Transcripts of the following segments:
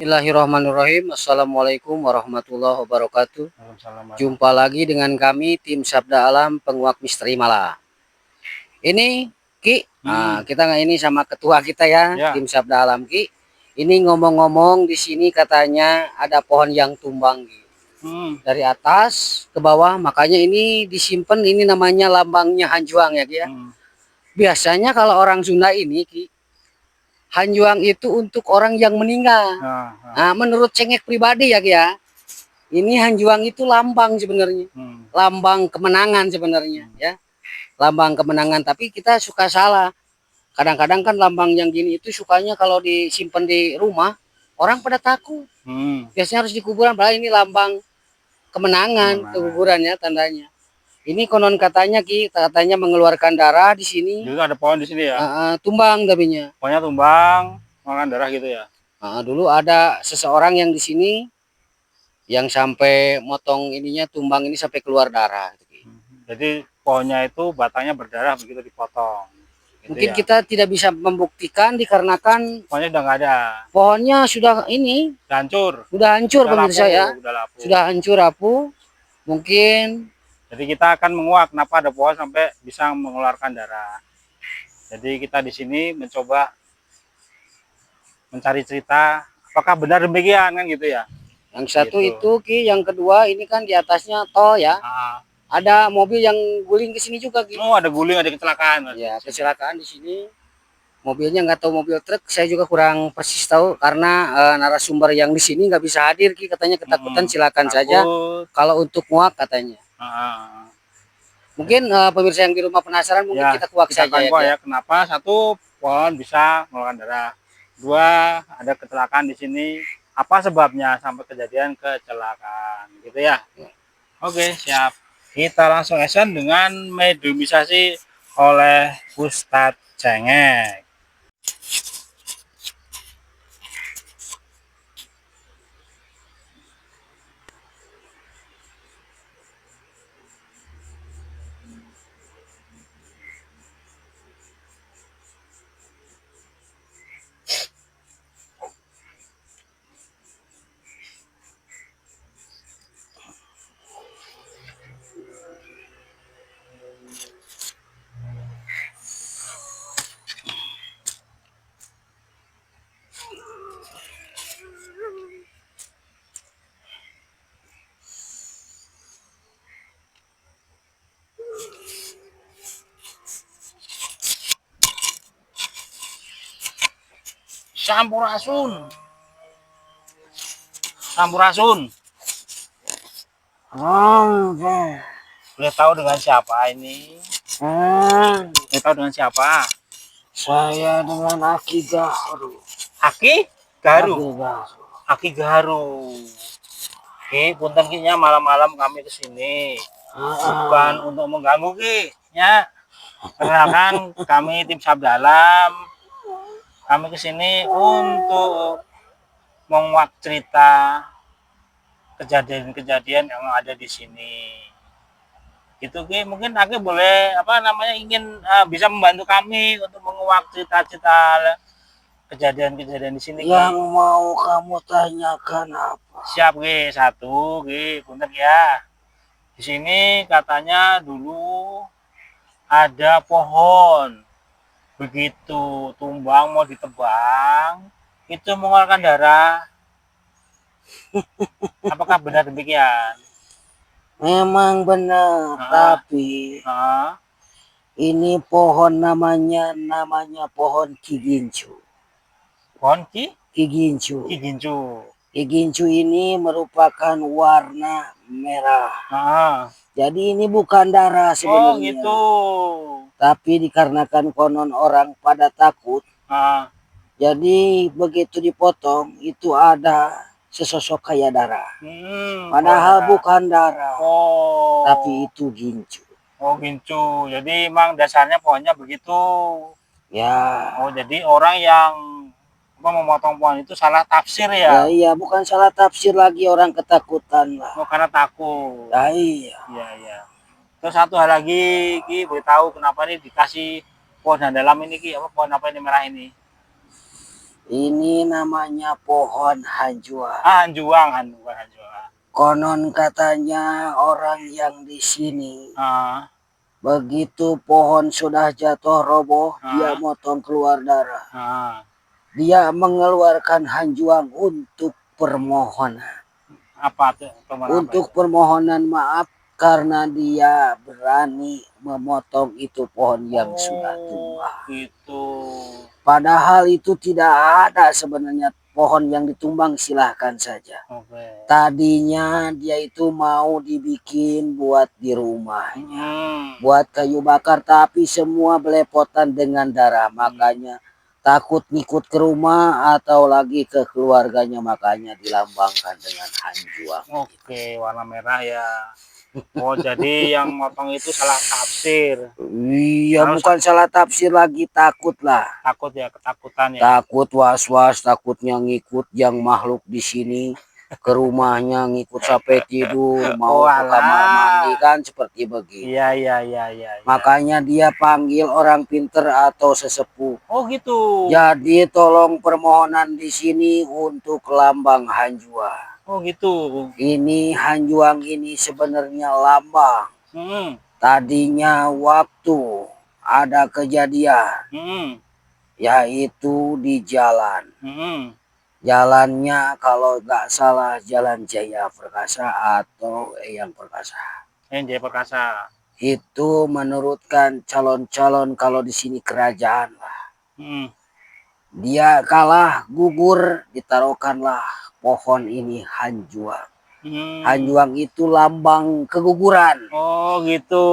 Bismillahirrahmanirrahim. Assalamualaikum warahmatullahi wabarakatuh. Jumpa lagi dengan kami tim Sabda Alam Penguak Misteri Malah. Ini Ki, kita nggak ini sama ketua kita ya, tim Sabda Alam Ki. Ini ngomong-ngomong di sini katanya ada pohon yang tumbang Ki. Dari atas ke bawah, makanya ini disimpan, ini namanya lambangnya Hanjuang ya Ki ya. Biasanya kalau orang Sunda ini Ki, Hanjuang itu untuk orang yang meninggal. Nah, menurut cengek pribadi ya, ini Hanjuang itu lambang sebenarnya, lambang kemenangan sebenarnya, ya, lambang kemenangan. Tapi kita suka salah. Kadang-kadang kan lambang yang gini itu sukanya kalau disimpan di rumah, orang pada takut. Biasanya harus di kuburan, padahal ini lambang kemenangan, kuburannya tandanya. Ini konon katanya Ki, katanya mengeluarkan darah di sini. Dulu ada pohon di sini ya. Tumbang tapinya. Pohonnya tumbang, mengeluarkan darah gitu ya. Dulu ada seseorang yang di sini yang sampai motong ininya, tumbang ini sampai keluar darah. Jadi pohonnya itu batangnya berdarah begitu dipotong. Gitu mungkin ya. Kita tidak bisa membuktikan dikarenakan pohonnya udah nggak ada. Pohonnya sudah ini. Udah hancur. Sudah hancur pemirsa ya. Sudah hancur rapuh. Mungkin. Jadi kita akan menguak kenapa ada pohon sampai bisa mengeluarkan darah. Jadi kita di sini mencoba mencari cerita apakah benar demikian kan gitu ya. Yang satu gitu. Itu Ki, yang kedua ini kan di atasnya tol ya. Ada mobil yang guling ke sini juga Ki. Oh, ada guling, ada kecelakaan. Ya, kecelakaan di sini. Mobilnya nggak tahu mobil truk, saya juga kurang persis tahu karena narasumber yang di sini nggak bisa hadir Ki, katanya ketakutan. Silakan saja kalau untuk muak katanya. Mungkin pemirsa yang di rumah penasaran, mungkin kita kuak saja ya. Kenapa satu pohon bisa mengeluarkan darah, dua ada kecelakaan di sini, apa sebabnya sampai kejadian kecelakaan gitu ya. Oke, siap. Kita langsung action dengan mediumisasi oleh Ustadz Cengek. Sampurasun. Boleh tahu dengan siapa ini? Boleh tahu dengan siapa? Saya dengan Aki Gaharu. Aki Gaharu. Oke, punten Ki nya, malam-malam kami kesini bukan untuk mengganggu Ki nya. Perkenalkan, kami tim Sabda Alam. Kami kesini untuk menguak cerita kejadian-kejadian yang ada di sini. Gitu Ki, mungkin Aki boleh ingin bisa membantu kami untuk menguak cerita-cerita kejadian-kejadian di sini. Yang mau kamu tanyakan apa? Siap Ki, satu Ki, punten ya. Di sini katanya dulu ada pohon, begitu tumbang mau ditebang itu mengeluarkan darah. Apakah benar demikian? Memang benar, tapi ini pohon namanya pohon Kigincu. Pohon Kigincu. Kigincu ini merupakan warna merah. Jadi ini bukan darah sebenarnya. Oh gitu. Tapi dikarenakan konon orang pada takut. Jadi begitu dipotong itu ada sesosok kayak darah. Padahal bukan darah. Tapi itu gincu. Oh gincu. Jadi emang dasarnya pohonnya begitu. Ya. Oh jadi orang yang memotong pohon itu salah tafsir ya? Iya, bukan salah tafsir lagi, orang ketakutan lah. Oh, karena takut. Iya. Iya. Terus satu hal lagi Ki, boleh tahu kenapa nih dikasih pohon dalam ini Ki? Apa pohon apa ini merah ini? Ini namanya pohon hanjuang. Hanjuang, bukan hanjuang. Konon katanya orang yang di sini Ah, begitu pohon sudah jatuh roboh, dia ah, motong keluar darah. ah. Dia mengeluarkan hanjuang untuk permohonan. Apa tuh? Teman apa Untuk itu? permohonan maaf karena dia berani memotong itu pohon yang sudah Oh, tumbang. gitu. Padahal itu tidak ada sebenarnya pohon yang ditumbang, silahkan saja. Oke. Tadinya dia itu mau dibikin buat di rumahnya, Hmm. buat kayu bakar, tapi semua belepotan dengan darah. Makanya takut ngikut ke rumah atau lagi ke keluarganya, makanya dilambangkan dengan hanjuang. Oke, warna merah ya. Oh, jadi yang motong itu salah tafsir. Iya, Harus bukan salah tafsir lagi, takut lah. takut ya, ketakutan ya. Takut was-was, takutnya ngikut yang makhluk di sini ke rumahnya, ngikut sampai tidur, mau Oh, ke kamar mandi, alah. kan seperti begitu. Iya, iya, iya, iya, iya. Makanya dia panggil orang pinter atau sesepuh. Oh, gitu. Jadi tolong permohonan di sini untuk lambang hanjuang. Oh, gitu. Ini hanjuang ini sebenarnya lambang. Hmm. Tadinya waktu ada kejadian, Hmm. yaitu di jalan. Hmm. Jalannya kalau nggak salah Jalan Jaya Perkasa atau Eyang Perkasa. Jaya Perkasa. Itu menurutkan calon-calon kalau di sini kerajaan lah. Hmm. Dia kalah, gugur, ditaruhkanlah pohon ini hanjuang. Hmm. Hanjuang itu lambang keguguran. Oh, gitu.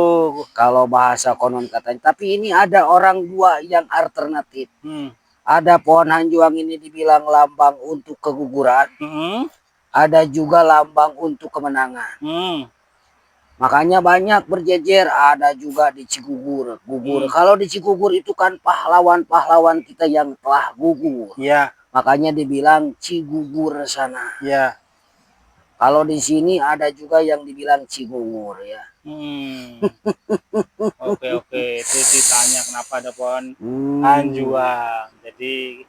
Kalau bahasa konon katanya. Tapi ini ada orang dua yang alternatif. Hmm. Ada pohon hanjuang ini dibilang lambang untuk keguguran. Hmm. Ada juga lambang untuk kemenangan. Hmm. Makanya banyak berjejer, ada juga di Cigugur. Gugur. Kalau di Cigugur itu kan pahlawan-pahlawan kita yang telah gugur. Ya. Makanya dibilang Cigugur sana. Ya. Kalau di sini ada juga yang dibilang Cigugur ya. Hmm. Oke, oke. Itu ditanya kenapa ada pohon Hmm. hanjuang. Jadi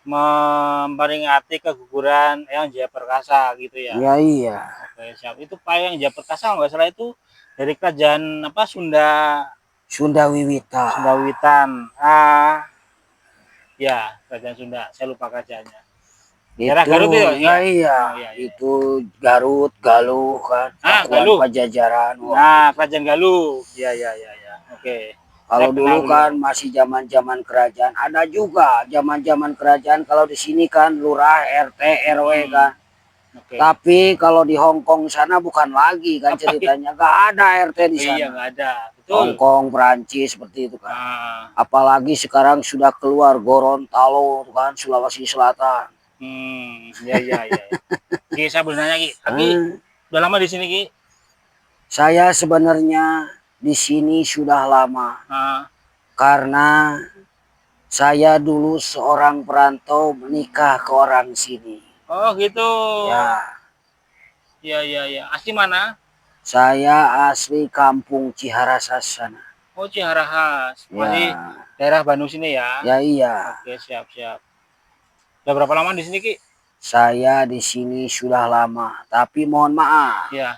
memperingati keguguran Eyang Jaya Perkasa gitu ya. Ya iya. Oke, siap. Itu Pak Eyang Jaya Perkasa nggak salah itu dari kerajaan apa Sunda Sunda Wiwita. Sunda Wiwitan. Ah, ya, kerajaan Sunda. Saya lupa kerajaannya. Daerah Itu, Garut itu? ya iya. Oh, iya, iya. Itu Garut, Galuh kan. Ah, Pakuan Galuh. Pajajaran. Nah, kerajaan Galuh. Ya, ya, ya, ya. Oke. Kalau Saya kenal dulu kan masih zaman-zaman kerajaan, ada juga zaman-zaman kerajaan. Kalau di sini kan lurah, RT, RW kan. Oke. Tapi kalau di Hong Kong sana bukan lagi kan ceritanya. Gak ada RT di sana. Iya, nggak ada. Hong Betul. Kong, Perancis seperti itu kan. Ah, Apalagi sekarang sudah keluar Gorontalo kan, Sulawesi Selatan. ya, ya, ya. Ki, saya bertanya Ki. Ki, udah lama di sini Ki? Saya sebenarnya di sini sudah lama. Ah, Karena saya dulu seorang perantau menikah ke orang sini. oh gitu. Ya, Ya, ya, ya. Asli mana? saya asli kampung Ciharasas sana. Oh, Ciharahas. Masih Ya, daerah Bandung sini ya? ya iya. Oke, siap, siap. Udah berapa lama di sini Ki? Saya di sini sudah lama, tapi mohon maaf. Ya.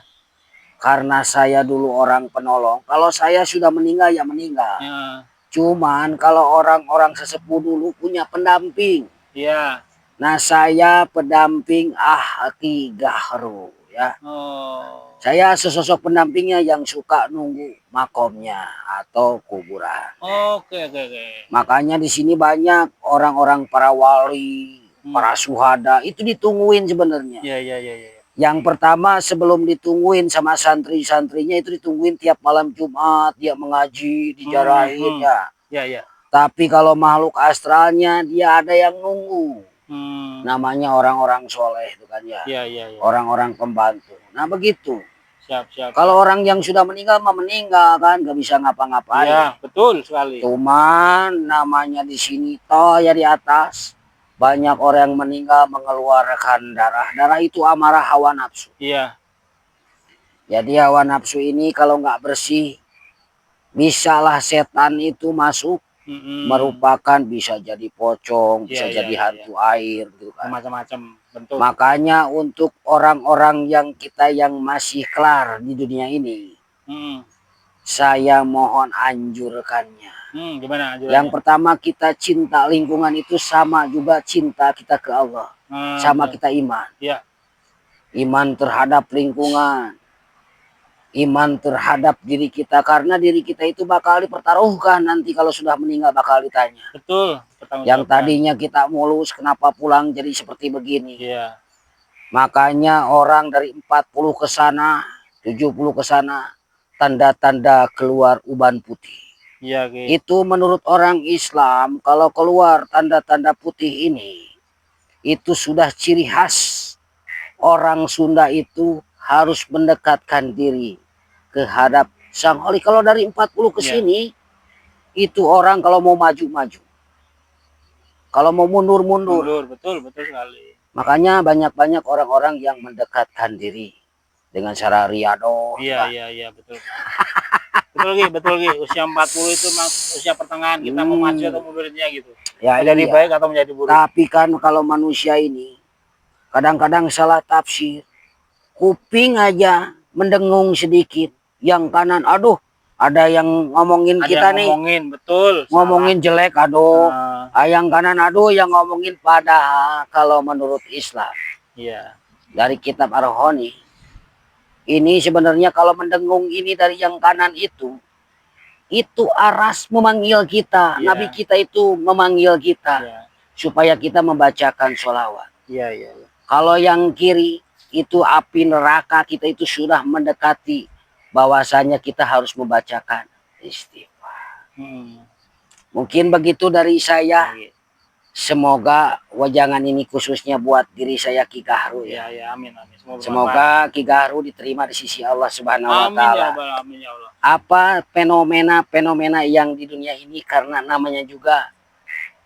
Karena saya dulu orang penolong. Kalau saya sudah meninggal ya meninggal. Ya. Cuman kalau orang-orang sesepuh dulu punya pendamping. Ya. Nah, saya pendamping Ahki Gahru ya. Oh. Saya sesosok pendampingnya yang suka nunggu makomnya atau kuburan. Oke, oke, oke. Makanya di sini banyak orang-orang para wali, para suhada itu ditungguin sebenarnya. Ya, ya, ya, ya. Yang pertama sebelum ditungguin sama santri-santrinya itu ditungguin tiap malam Jumat dia mengaji, dijarahin ya. Ya, ya. Tapi kalau makhluk astralnya dia ada yang nunggu. Namanya orang-orang soleh itu kan ya. Ya, ya, ya. Orang-orang pembantu. Nah begitu. Siap, siap. Kalau orang yang sudah meninggal mah meninggal kan, gak bisa ngapa-ngapain. Ya, betul sekali. Cuman namanya di sini toh ya di atas banyak orang yang meninggal mengeluarkan darah. Darah itu amarah hawa nafsu. Iya. Jadi hawa nafsu ini kalau nggak bersih, bisalah setan itu masuk merupakan bisa jadi pocong, bisa Iya, jadi iya, iya. hantu air gitu kan. Macam-macam bentuk. Makanya untuk orang-orang yang kita yang masih kelar di dunia ini, saya mohon anjurkannya. Gimana Yang anjurannya? pertama, kita cinta lingkungan itu sama juga cinta kita ke Allah, sama Benar. kita iman. Iya, Iman terhadap lingkungan, iman terhadap diri kita, karena diri kita itu bakal dipertaruhkan nanti kalau sudah meninggal, bakal ditanya. betul. Yang Bertanggungjawabkan. tadinya kita mulus, kenapa pulang jadi seperti begini? Iya, Makanya orang dari 40 ke sana, 70 ke sana, tanda-tanda keluar uban putih. iya, Ki. Itu menurut orang Islam, kalau keluar tanda-tanda putih ini, itu sudah ciri khas orang Sunda itu harus mendekatkan diri kehadap Sang Holi. Kalau dari 40 ke Iya. sini, itu orang kalau mau maju-maju. Kalau mau mundur-mundur. Mundur, betul sekali. Makanya banyak-banyak orang-orang yang mendekatkan diri dengan cara riado. Iya, iya, betul. Betul, Ki. Usia 40 itu usia pertengahan kita mau maju atau mundurnya gitu. Ya, Menjadi iya. baik atau menjadi buruk. Tapi kan kalau manusia ini kadang-kadang salah tafsir. Kuping aja mendengung sedikit, yang kanan aduh ada yang ngomongin Ada kita yang nih, ngomongin, betul. ngomongin jelek, aduh. Nah, Yang kanan aduh yang ngomongin. Padahal kalau menurut Islam iya. dari kitab Ar-Rahoni, ini sebenarnya kalau mendengung ini dari yang kanan itu aras memanggil kita. Iya. Nabi kita itu memanggil kita Iya. supaya kita membacakan sholawat. Iya. Kalau yang kiri itu api neraka, kita itu sudah mendekati bahwasanya kita harus membacakan istighfar. Mungkin begitu dari saya. Iya. Semoga wajangan ini khususnya buat diri saya, Ki Gahru ya. Iya, amin. Semoga Ki Gahru diterima di sisi Allah Subhanahu wa taala. Amin ya Allah. Apa fenomena-fenomena yang di dunia ini, karena namanya juga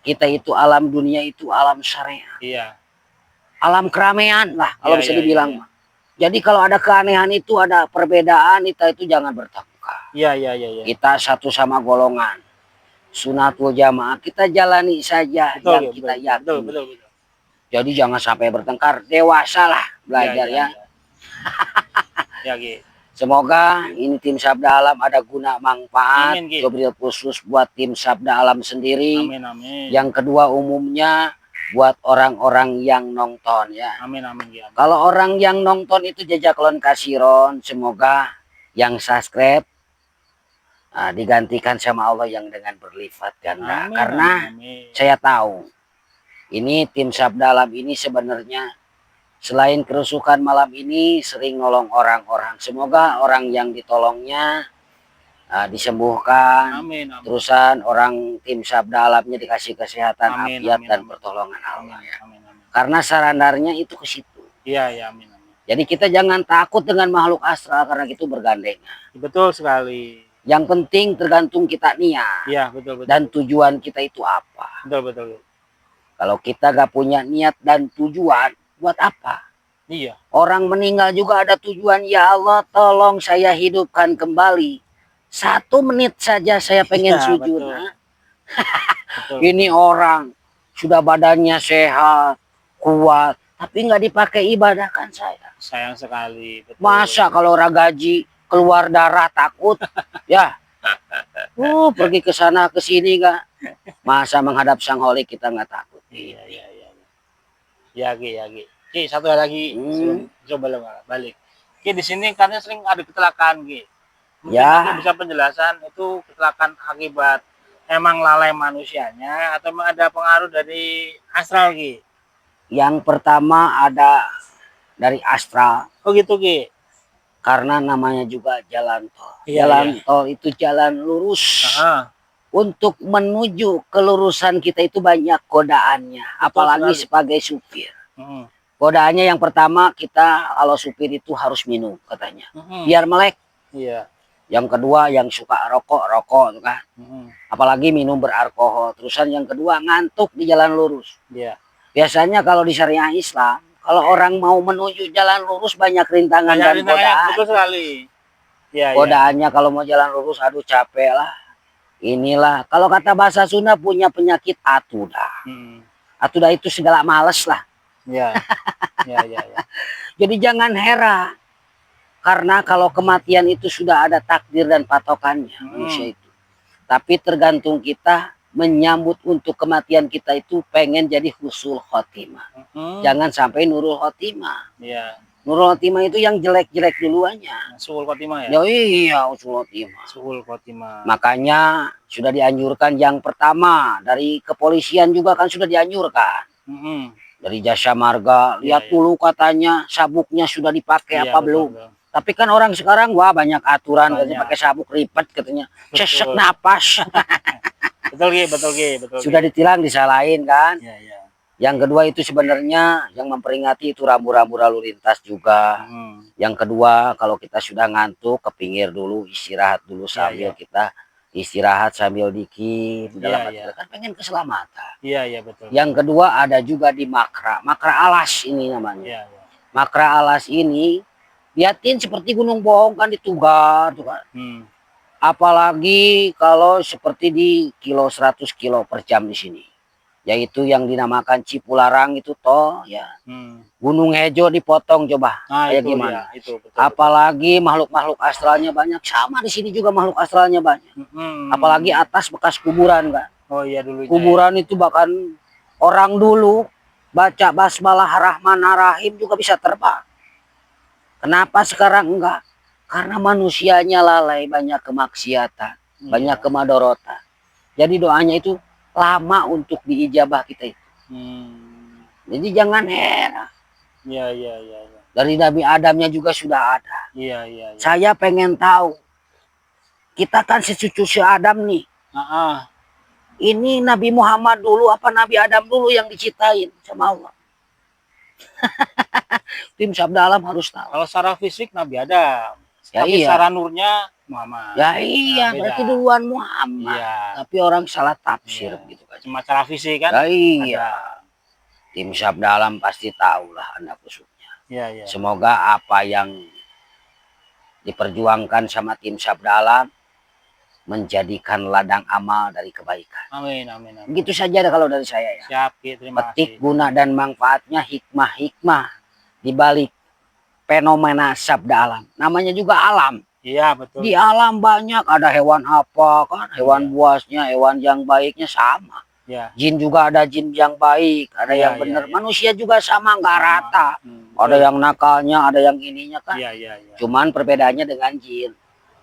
kita itu alam dunia itu alam syariah. Iya. Alam keramaian lah kalau bisa dibilang. Iya. Jadi kalau ada keanehan itu, ada perbedaan, kita itu jangan bertengkar. Iya. Kita satu sama golongan Sunatul Jamaah, kita jalani saja yang kita yakin. Betul. Jadi jangan sampai bertengkar, dewasa lah belajar ya. Ya, Ki. Semoga ini tim Sabda Alam ada guna manfaat. Amin, Ki. Wabil khusus buat tim Sabda Alam sendiri. Amin. Yang kedua umumnya buat orang-orang yang nonton ya. Amin, Ki. Kalau orang yang nonton itu jazakallahu kasiron, semoga yang subscribe digantikan sama Allah yang dengan berlipat ganda. Karena saya tahu ini tim Sabda Alam ini sebenarnya selain kerusuhan malam ini sering nolong orang-orang. Semoga orang yang ditolongnya disembuhkan. Amin. Terusan orang tim Sabda Alamnya dikasih kesehatan, afiat dan pertolongan Allah ya. Amin. Karena sarandarnya itu ke situ. Iya, amin. Jadi kita jangan takut dengan makhluk astral karena itu bergandengan. Betul sekali. Yang penting tergantung kita niat. Iya, betul. Dan tujuan kita itu apa. Betul. Kalau kita gak punya niat dan tujuan, buat apa? Iya. Orang meninggal juga ada tujuan. Ya Allah, tolong saya hidupkan kembali. 1 menit saja saya pengen sujud. Betul. Ini orang sudah badannya sehat, kuat, tapi nggak dipakai ibadah kan saya. Sayang sekali. Betul. Masa kalau orang gaji keluar darah takut ya pergi ke sana ke sini nggak, masa menghadap Sang Holi kita nggak takut. Iya. Ya, Ki, satu lagi coba balik Ki, di sini kan sering ada kecelakaan Ki. Mungkin ya bisa penjelasan itu kecelakaan akibat emang lalai manusianya atau memang ada pengaruh dari astral Ki? Yang pertama ada dari astral. Oh gitu Ki. Karena namanya juga jalan tol. Jalan tol itu jalan lurus. Untuk menuju kelurusan kita itu banyak godaannya. Apalagi sebagai supir. Godaannya yang pertama, kita kalau supir itu harus minum katanya. Biar melek. Iya. Yang kedua yang suka rokok tuh kan. Apalagi minum beralkohol. Terusan yang kedua ngantuk di jalan lurus. Iya. Biasanya kalau di syariah Islam, kalau orang mau menuju jalan lurus banyak rintangan dan godaan. Betul sekali. Ya, godaannya kalau mau jalan lurus, aduh capek lah. inilah kalau kata bahasa Sunda punya penyakit atuda. Atuda itu segala males lah. Ya, ya. Jadi jangan heran. Karena kalau kematian itu sudah ada takdir dan patokannya manusia itu. Tapi tergantung kita menyambut untuk kematian kita itu pengen jadi husnul khotimah. Jangan sampai nurul khotimah. Iya. Nurul khotimah itu yang jelek-jelek duluannya. Suhul khotimah ya? Ya iya, husnul khotimah. Suhul khotimah. Makanya sudah dianjurkan yang pertama dari kepolisian juga kan sudah dianjurkan. Dari jasa marga, lihat dulu katanya sabuknya sudah dipakai apa belum. Betul. Tapi kan orang sekarang wah banyak aturan katanya pakai sabuk ribet katanya. Sesek napas. betul. Sudah ditilang disalahin kan. Ya. Yang kedua itu sebenarnya yang memperingati itu rambu-rambu lalu lintas juga. Yang kedua kalau kita sudah ngantuk ke pinggir dulu istirahat dulu sambil kita istirahat sambil dikir dalam kan pengen keselamatan. Iya betul. Yang kedua ada juga di makra alas ini namanya. Makra alas ini liatin seperti Gunung Bohong kan ditugar tuh kan. Apalagi kalau seperti di kilo 100 kilo per jam di sini. Yaitu yang dinamakan Cipularang itu toh ya. Gunung Hejo dipotong coba. Kayak gimana? Ya, betul. Apalagi makhluk-makhluk astralnya banyak. Sama di sini juga makhluk astralnya banyak. Apalagi atas bekas kuburan kan. Oh iya dulu. Kuburan itu bahkan orang dulu baca basmalah Rahman Rahim juga bisa terbang. Kenapa sekarang enggak? Karena manusianya lalai, banyak kemaksiatan, banyak kemadorotan. Jadi doanya itu lama untuk diijabah kita itu. Jadi jangan heran. Iya. Dari Nabi Adamnya juga sudah ada. Iya. Saya pengen tahu. Kita kan secucu si Adam nih. Ini Nabi Muhammad dulu apa Nabi Adam dulu yang diciptain sama Allah? Tim Sabda Alam harus tahu. Kalau secara fisik Nabi Adam, ya tapi secara nurnya Muhammad. Ya iya, berarti duluan Muhammad. Tapi orang salah tafsir gitu kan. Cuma cara fisik kan? Ya iya. Tim Sabda Alam pasti tahulah anak khususnya. Semoga apa yang diperjuangkan sama tim Sabda Alam menjadikan ladang amal dari kebaikan. Amin. Begitu saja kalau dari saya ya. Siap, terima kasih. Petik guna dan manfaatnya hikmah di balik fenomena Sabda Alam. Namanya juga alam. Iya, betul. Di alam banyak ada hewan apa kan, hewan buasnya, hewan yang baiknya sama. Jin juga ada jin yang baik, ada yang benar. Manusia juga sama nggak rata. Ada yang nakalnya, ada yang ininya kan. Cuman perbedaannya dengan jin.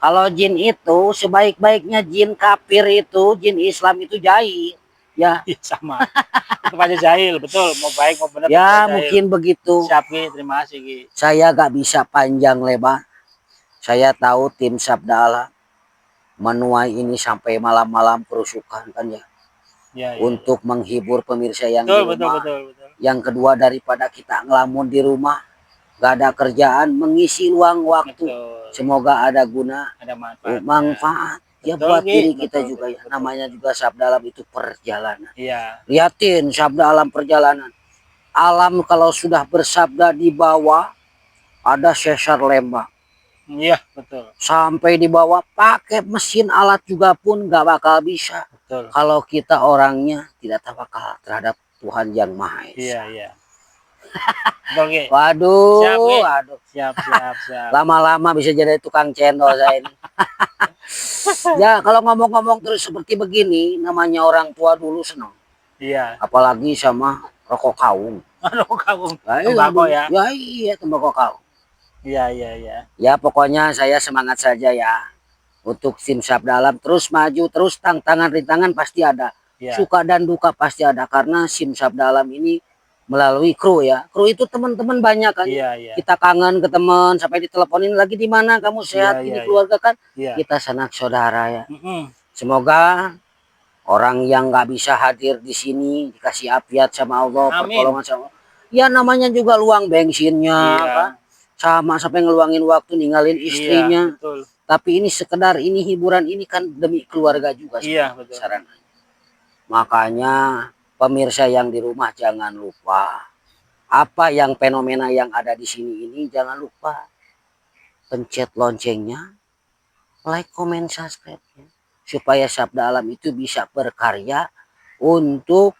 Kalau jin itu sebaik-baiknya jin kafir itu, jin Islam itu jahil. Ya, sama. Itu aja jahil, betul. Mau baik mau benar. Ya, mungkin begitu. Siap, Ki. Terima kasih, Ki. Saya gak bisa panjang lebar. Saya tahu tim Sabda Alam menuai ini sampai malam-malam perusukan kan ya. Untuk menghibur pemirsa yang di rumah. Betul. Yang kedua daripada kita ngelamun di rumah, gak ada kerjaan, mengisi luang waktu. Semoga ada guna, ada manfaat. Ya buat diri kita juga ya. Namanya juga Sabda Alam itu perjalanan. Lihatin Sabda Alam perjalanan. Alam kalau sudah bersabda di bawah ada sesar lembang. Iya betul. Sampai di bawah pakai mesin alat juga pun gak bakal bisa. Betul. Kalau kita orangnya tidak tawakal terhadap Tuhan yang Maha Esa. Iya. Okay. Waduh. Siap. Lama-lama bisa jadi tukang cendol saya ini. Ya kalau ngomong-ngomong terus seperti begini, namanya orang tua dulu senang. Iya. Apalagi sama rokok kaung. Rokok kaung. Tembakau ya? Ya iya tembakau kaung. Iya. Ya pokoknya saya semangat saja ya. Untuk tim Sabda Alam terus maju, terus tantangan rintangan pasti ada. Suka dan duka pasti ada karena tim Sabda Alam ini melalui kru ya. Kru itu teman-teman banyak kan. Kita kangen ke teman sampai diteleponin lagi di mana kamu sehat ini keluarga kan. Kita sanak saudara ya. Semoga orang yang nggak bisa hadir di sini dikasih afiat sama Allah, pertolongan sama Allah. Ya namanya juga luang bensinnya kan. Sama sampai ngeluangin waktu ninggalin istrinya. Betul. Tapi ini sekedar ini hiburan ini kan demi keluarga juga. Betul. Makanya pemirsa yang di rumah jangan lupa apa yang fenomena yang ada di sini ini, jangan lupa pencet loncengnya, like, comment, subscribe. supaya sabda alam itu bisa berkarya untuk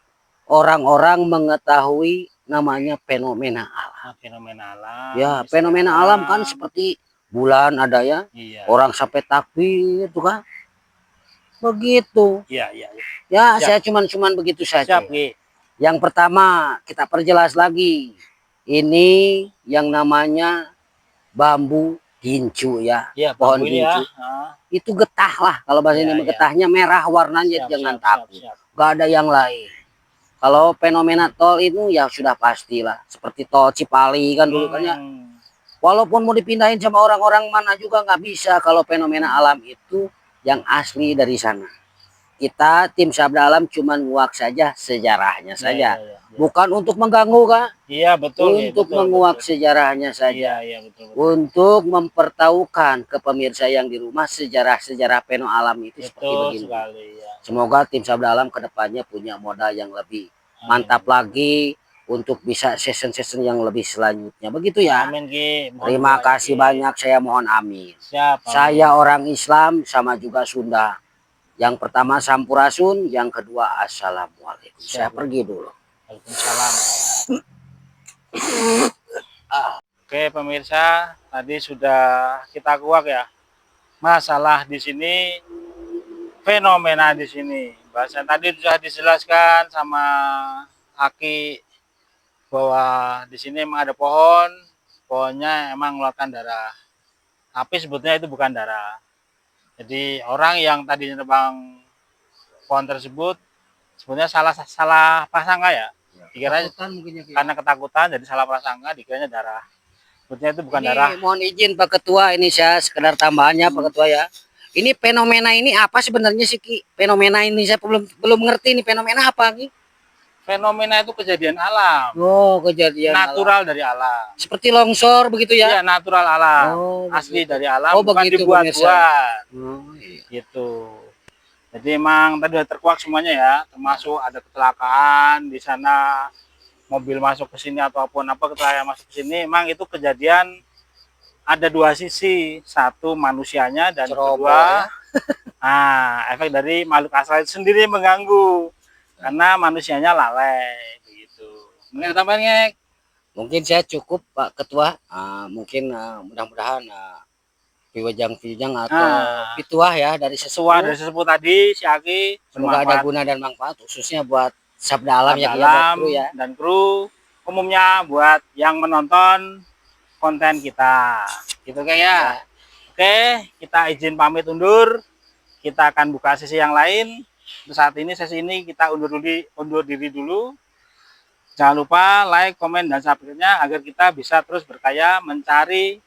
orang-orang mengetahui namanya fenomena alam. Fenomena alam. Ya, misteri fenomena alam kan seperti bulan ada ya, Iya. orang sampai takbir itu kan. Begitu. Iya, iya. Ya, Siap. saya cuman begitu saja. Siap, Ki. Yang pertama, kita perjelas lagi. Ini yang namanya bambu gincu ya, Iya, pohon bambu ini gincu. ya. Itu getah lah, kalau bahasa Iya, ini iya. getahnya merah warnanya, Siap, jangan siap, takut. siap. Gak ada yang lain. Kalau fenomena tol itu ya sudah pastilah, seperti tol Cipali kan dulu kan ya. Walaupun mau dipindahin sama orang-orang mana juga nggak bisa kalau fenomena alam itu yang asli dari sana. Kita tim Sabda Alam cuma nguak saja sejarahnya saja. Iya. Bukan untuk mengganggu Kak. Iya, betul. Untuk betul, menguak betul. sejarahnya saja. Iya, betul. Untuk mempertahukan ke pemirsa yang di rumah sejarah-sejarah fenomena alam itu seperti Betul begini. sekali, ya. Semoga tim Sabda Alam kedepannya punya modal yang lebih mantap lagi untuk bisa season-season yang lebih selanjutnya. Begitu ya. Amin, Ki. Terima kasih banyak. Saya mohon amin. Siap. Saya orang Islam sama juga Sunda. Yang pertama Sampurasun, yang kedua Assalamualaikum. Saya pergi dulu. Waalaikumsalam. Oke, pemirsa, tadi sudah kita kuak ya. Masalah di sini, fenomena di sini. Bahasan tadi sudah dijelaskan sama Aki bahwa di sini emang ada pohon, pohonnya emang mengeluarkan darah. Tapi sebetulnya itu bukan darah. Jadi orang yang tadi nebang pohon tersebut sebetulnya salah prasangka ya. Dikira karena ketakutan jadi salah prasangka, dikiranya darah. Sebetulnya itu bukan darah. Mohon izin Pak Ketua, ini saya sekedar tambahannya Pak Ketua ya. Ini fenomena ini apa sebenarnya sih Ki? Fenomena ini saya belum ngerti ini fenomena apa Ki? Fenomena itu kejadian alam. Oh, kejadian natural alam. dari alam. Seperti longsor begitu ya? Iya, natural alam. Asli dari alam, bukan dibuat-buat. Gitu. Jadi emang tadi udah terkuak semuanya ya, termasuk ada kecelakaan di sana, mobil masuk ke sini ataupun apa kecelakaan masuk ke sini. Emang itu kejadian ada dua sisi, satu manusianya dan kedua efek dari makhluk astral itu sendiri mengganggu karena manusianya lalai begitu. Mungkin tambahnya mungkin saya cukup Pak Ketua, mungkin mudah-mudahan Piwajang atau pituah ya dari sesepuh tadi si Aki, semoga ada guna dan manfaat khususnya buat Sabda Alam ya dan kru umumnya buat yang menonton konten kita gitu kayak ya. Oke, kita izin pamit undur, kita akan buka sesi yang lain. Untuk saat ini sesi ini kita undur diri dulu. Jangan lupa like, komen, dan subscribe-nya agar kita bisa terus berkarya mencari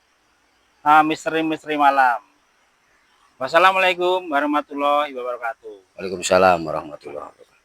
misteri-misteri malam. Wassalamualaikum warahmatullahi wabarakatuh. Waalaikumsalam warahmatullahi wabarakatuh.